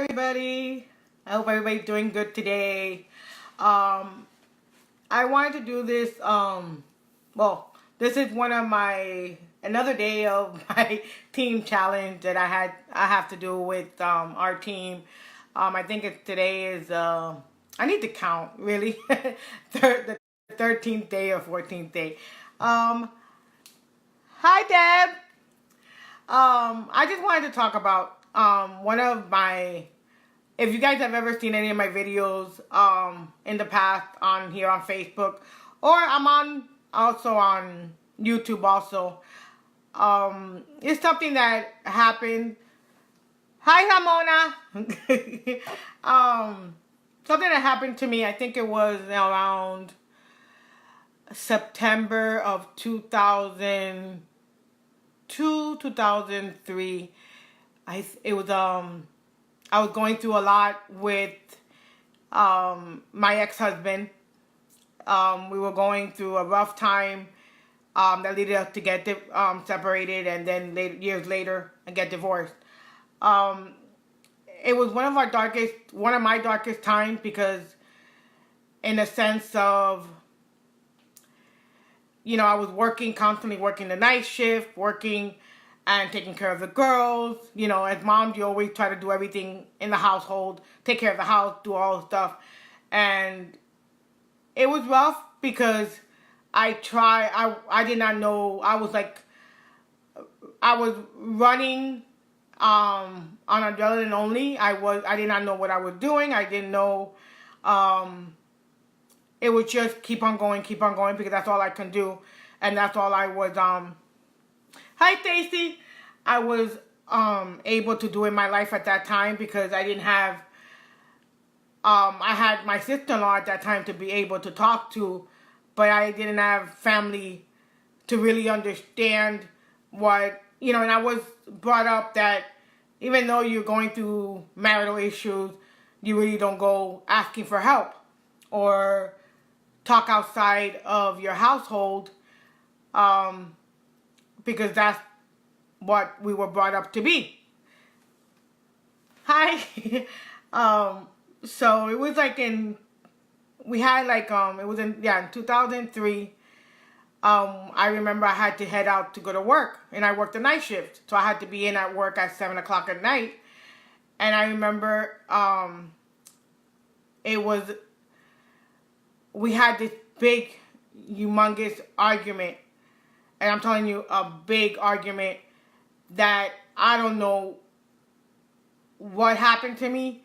Everybody. I hope everybody's doing good today. I wanted to do this. This is another day of my team challenge that I have to do with our team. I think today is I need to count really the 13th day or 14th day. Hi Deb. I just wanted to talk about one of my. If you guys have ever seen any of my videos in the past on here on Facebook, or I'm also on YouTube also. It's something that happened. Hi Ramona. Something that happened to me. I think it was around September of 2002, 2003. I was going through a lot with my ex-husband. We were going through a rough time that led us to get separated, and then years later, and get divorced. It was one of my darkest times because, in a sense of, I was constantly working the night shift, working and taking care of the girls. As moms, you always try to do everything in the household, take care of the house, do all the stuff. And it was rough because I did not know. I was running on adrenaline only. I did not know what I was doing. I didn't know. It would just keep on going, because that's all I can do. And that's all I was, hi Stacy. I was able to do in my life at that time, because I didn't have, I had my sister-in-law at that time to be able to talk to, but I didn't have family to really understand what, and I was brought up that even though you're going through marital issues, you really don't go asking for help or talk outside of your household, because that's what we were brought up to be. Hi. So it was in 2003. I remember I had to head out to go to work, and I worked the night shift. So I had to be in at work at 7 o'clock at night. And I remember, we had this big, humongous argument. And I'm telling you, a big argument that I don't know what happened to me.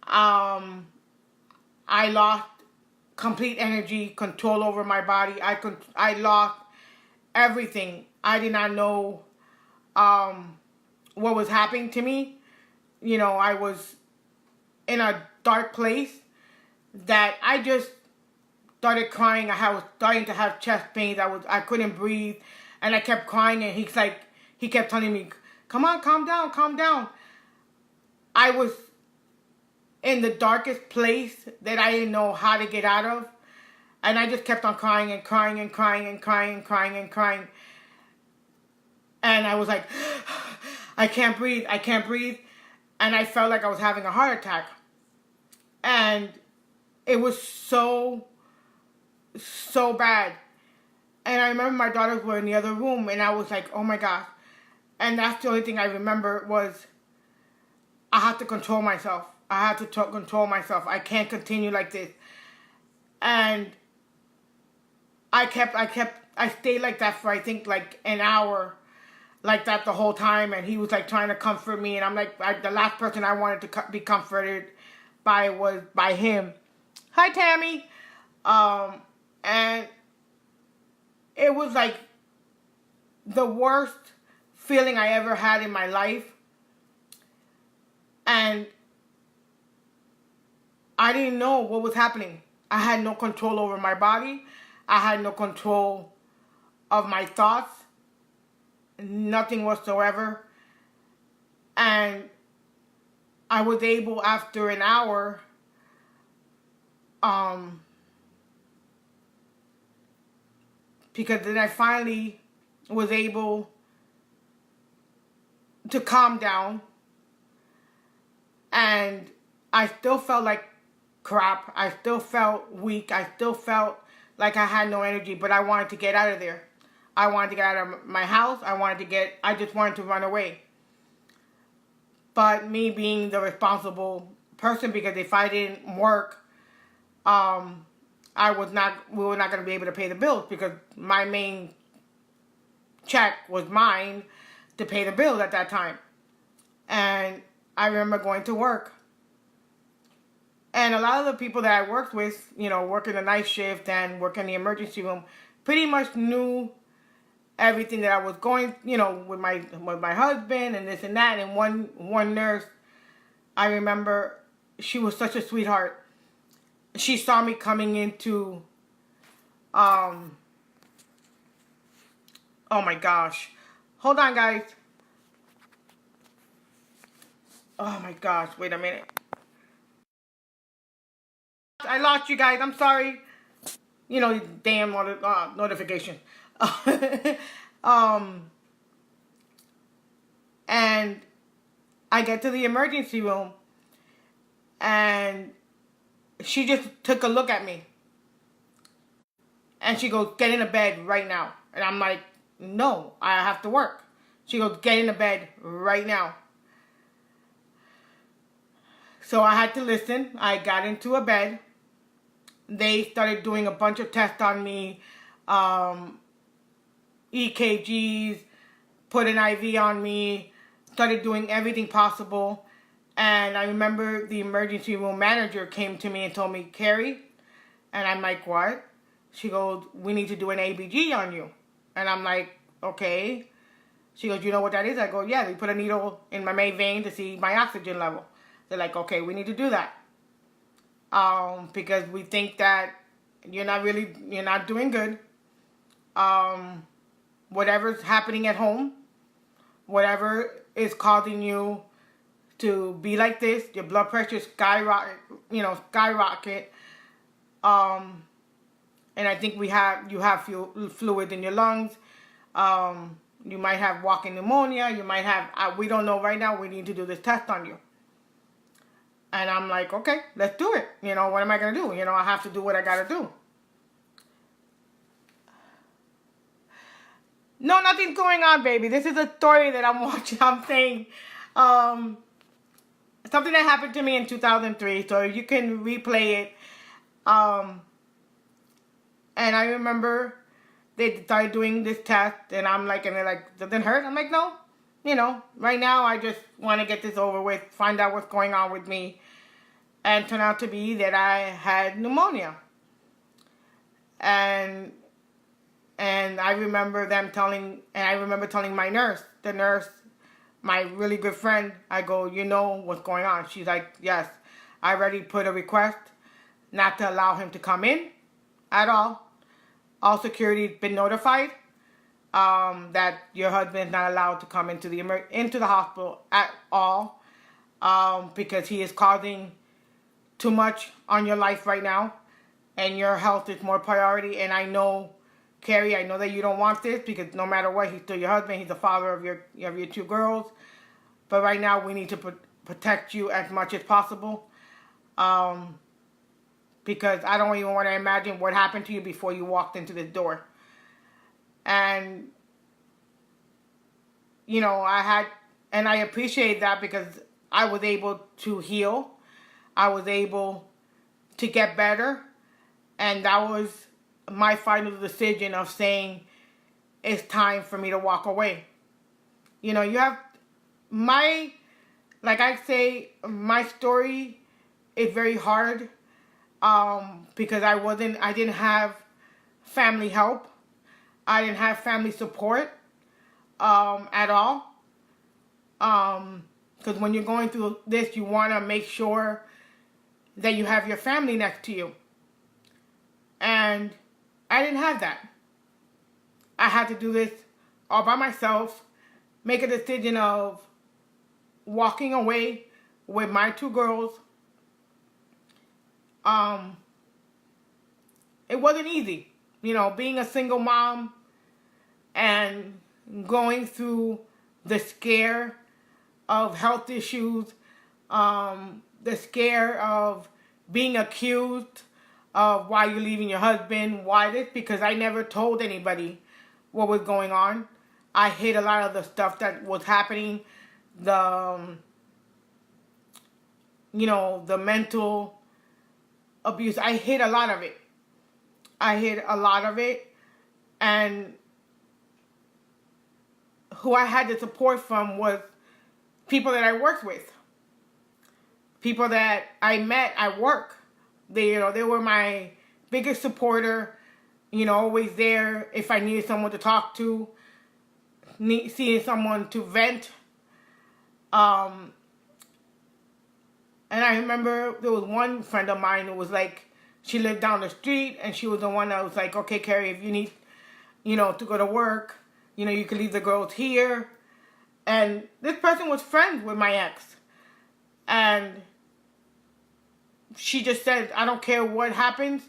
I lost complete energy, control over my body. I lost everything. I did not know what was happening to me. I was in a dark place that I just started crying. I was starting to have chest pains. I couldn't breathe, and I kept crying. And he kept telling me, "Come on, calm down, calm down." I was in the darkest place that I didn't know how to get out of, and I just kept on crying and crying and crying and crying and crying and crying. And I was like, I can't breathe, I can't breathe, and I felt like I was having a heart attack. And it was so bad. And I remember my daughters were in the other room, and I was like, oh my gosh. And that's the only thing I remember was I have to control myself. I have to control myself. I can't continue like this. And I stayed like that for, I think, like an hour, like that the whole time. And he was trying to comfort me. And I'm the last person I wanted to be comforted by was by him. Hi, Tammy. And it was the worst feeling I ever had in my life. And I didn't know what was happening. I had no control over my body. I had no control of my thoughts. Nothing whatsoever. And I was able, after an hour, because then I finally was able to calm down. And And I still felt like crap. I still felt weak. I still felt like I had no energy, but I wanted to get out of there. I wanted to get out of my house. I just wanted to run away. But me being the responsible person, because if I didn't work, we were not going to be able to pay the bills, because my main check was mine to pay the bills at that time. And I remember going to work. And a lot of the people that I worked with, working the night shift and working the emergency room, pretty much knew everything that I was going, with my husband and this and that. And one nurse, I remember, she was such a sweetheart. She saw me coming into, oh my gosh. Hold on, guys. Oh my gosh, wait a minute. I lost you guys, I'm sorry. Damn notification. And I get to the emergency room, and she just took a look at me. And she goes, "Get in the bed right now." And I'm like, "No, I have to work." She goes, "Get in the bed right now." So I had to listen. I got into a bed. They started doing a bunch of tests on me, EKGs, put an IV on me, started doing everything possible. And I remember the emergency room manager came to me and told me, "Carrie," and I'm like, "What?" She goes, "We need to do an ABG on you." And I'm like, "Okay." She goes, "You know what that is?" I go, "Yeah, they put a needle in my main vein to see my oxygen level." They're like, "Okay, we need to do that. Because we think that you're not doing good. Whatever's happening at home, whatever is causing you to be like this, your blood pressure skyrocket. And I think you have fluid in your lungs. You might have walking pneumonia. You might have, we don't know right now. We need to do this test on you." And I'm like, "Okay, let's do it. What am I going to do? I have to do what I got to do." No, nothing's going on, baby. This is a story that I'm watching. I'm saying something that happened to me in 2003. So you can replay it. And I remember they started doing this test. And I'm like, and they're like, "Does it hurt?" I'm like, "No. Right now I just want to get this over with, find out what's going on with me." And turned out to be that I had pneumonia. And I remember telling my nurse, my really good friend, I go, "You know what's going on?" She's like, "Yes, I already put a request not to allow him to come in at all. All security's been notified that your husband is not allowed to come into the hospital at all, because he is causing too much on your life right now, and your health is more priority. And I know, Carrie, I know that you don't want this, because no matter what, he's still your husband. He's the father of your two girls. But right now, we need to protect you as much as possible, because I don't even want to imagine what happened to you before you walked into this door." And I appreciate that, because I was able to heal. I was able to get better. And that was my final decision of saying, it's time for me to walk away. You have like I say, my story is very hard, because I didn't have family help. I didn't have family support at all. Because when you're going through this, you want to make sure that you have your family next to you. And I didn't have that. I had to do this all by myself, make a decision of walking away with my two girls. It wasn't easy, being a single mom and going through the scare of health issues, the scare of being accused of why you're leaving your husband, why this, because I never told anybody what was going on. I hid a lot of the stuff that was happening, the, the mental abuse. I hid a lot of it. And who I had the support from was people that I worked with. People that I met at work. They were my biggest supporter, always there if I needed someone to talk to, seeing someone to vent. And I remember there was one friend of mine who was like, she lived down the street, and she was the one that was like, okay, Carrie, if you need, to go to work, you can leave the girls here. And this person was friends with my ex. And she just said, I don't care what happens,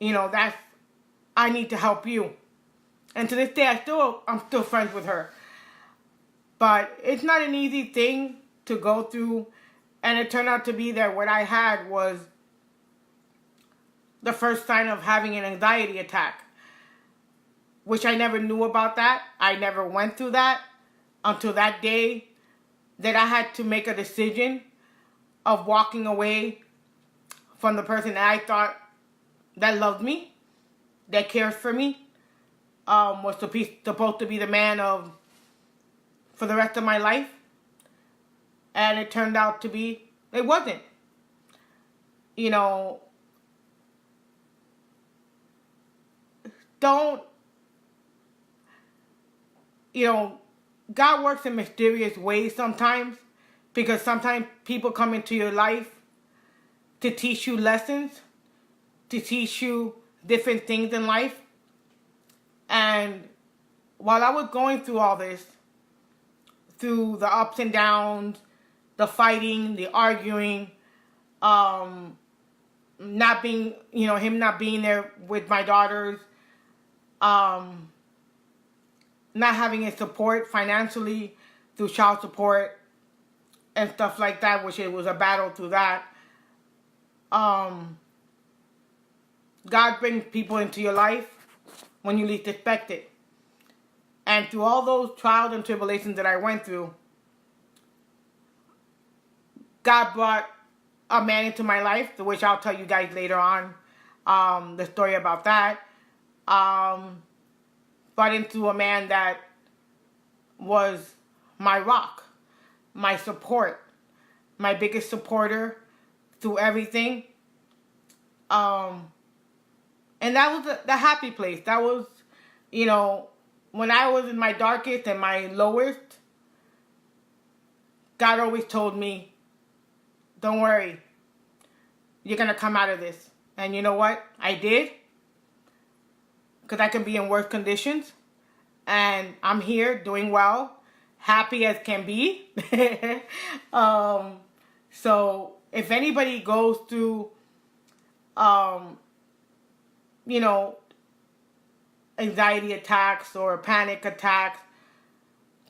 I need to help you. And to this day, I'm still friends with her. But it's not an easy thing to go through. And it turned out to be that what I had was the first sign of having an anxiety attack, which I never knew about that. I never went through that until that day that I had to make a decision of walking away from the person that I thought that loved me, that cares for me, was supposed to be the man for the rest of my life. And it turned out to be, it wasn't. God works in mysterious ways sometimes, because sometimes people come into your life to teach you lessons, to teach you different things in life. And while I was going through all this, through the ups and downs, the fighting, the arguing, not being, him not being there with my daughters, not having his support financially through child support and stuff like that, which it was a battle through that. God brings people into your life when you least expect it. And through all those trials and tribulations that I went through, God brought a man into my life, which I'll tell you guys later on, the story about that. Brought into a man that was my rock, my support, my biggest supporter through everything. And that was the happy place. That was, when I was in my darkest and my lowest, God always told me, don't worry, you're going to come out of this. And you know what? I did. Because I can be in worse conditions. And I'm here doing well. Happy as can be. So if anybody goes through, anxiety attacks or panic attacks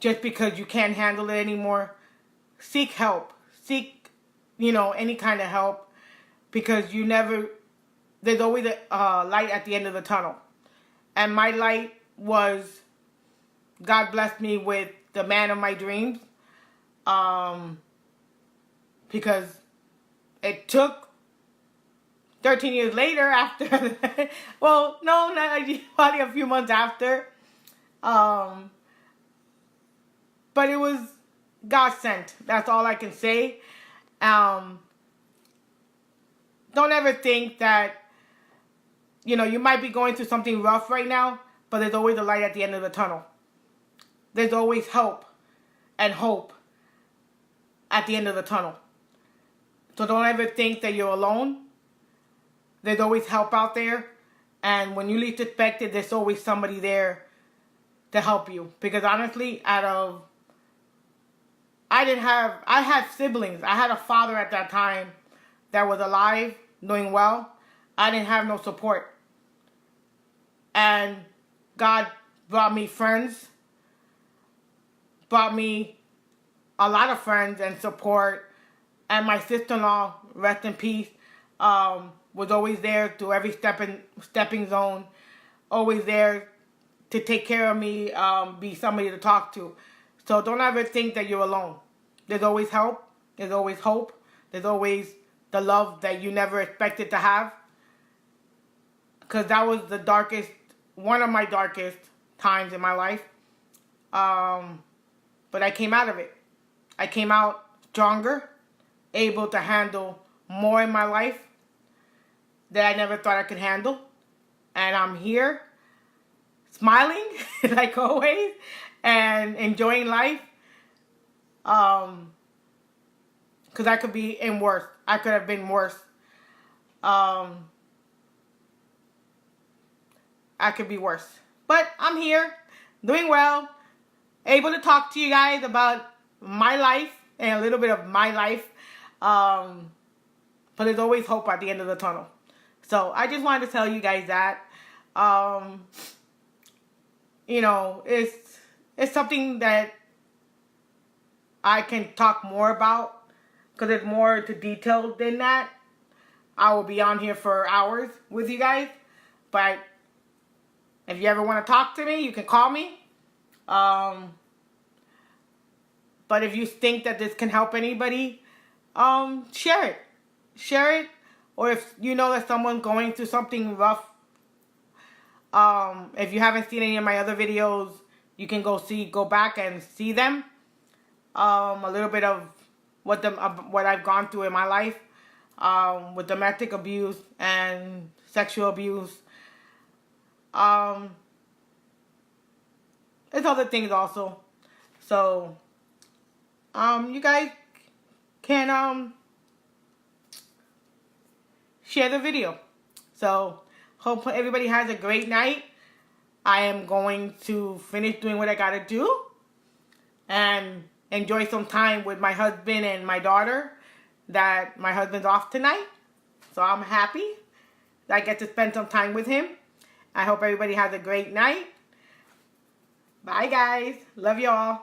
just because you can't handle it anymore, seek help. Seek, any kind of help, because there's always a light at the end of the tunnel. And my light was, God blessed me with the man of my dreams, because it took 13 years later after, well, no, not probably a few months after, but it was God sent. That's all I can say. Don't ever think that, you might be going through something rough right now, but there's always a light at the end of the tunnel. There's always help and hope at the end of the tunnel. So don't ever think that you're alone. There's always help out there. And when you least expect it, there's always somebody there to help you. Because honestly, I had siblings. I had a father at that time that was alive, doing well. I didn't have no support. And God brought me friends, brought me a lot of friends and support And my sister-in-law, rest in peace, was always there through every stepping zone. Always there to take care of me, be somebody to talk to. So don't ever think that you're alone. There's always help. There's always hope. There's always the love that you never expected to have. Because that was the darkest, one of my darkest times in my life. But I came out of it. I came out stronger, able to handle more in my life that I never thought I could handle. And I'm here, smiling, like always, and enjoying life. Because I could be in worse. I could have been worse. I could be worse. But I'm here, doing well, able to talk to you guys about my life and a little bit of my life. But there's always hope at the end of the tunnel. So I just wanted to tell you guys that. You know, it's something that I can talk more about because it's more to detail than that. I will be on here for hours with you guys. But if you ever want to talk to me, you can call me. But if you think that this can help anybody, share it. Share it. Or if you know that someone's going through something rough, if you haven't seen any of my other videos, you can go back and see them. A little bit of what I've gone through in my life, with domestic abuse and sexual abuse. There's other things also. So, you guys can share the video. So, hope everybody has a great night. I am going to finish doing what I gotta do and enjoy some time with my husband and my daughter. That my husband's off tonight, so I'm happy that I get to spend some time with him. I hope everybody has a great night. Bye guys, love y'all.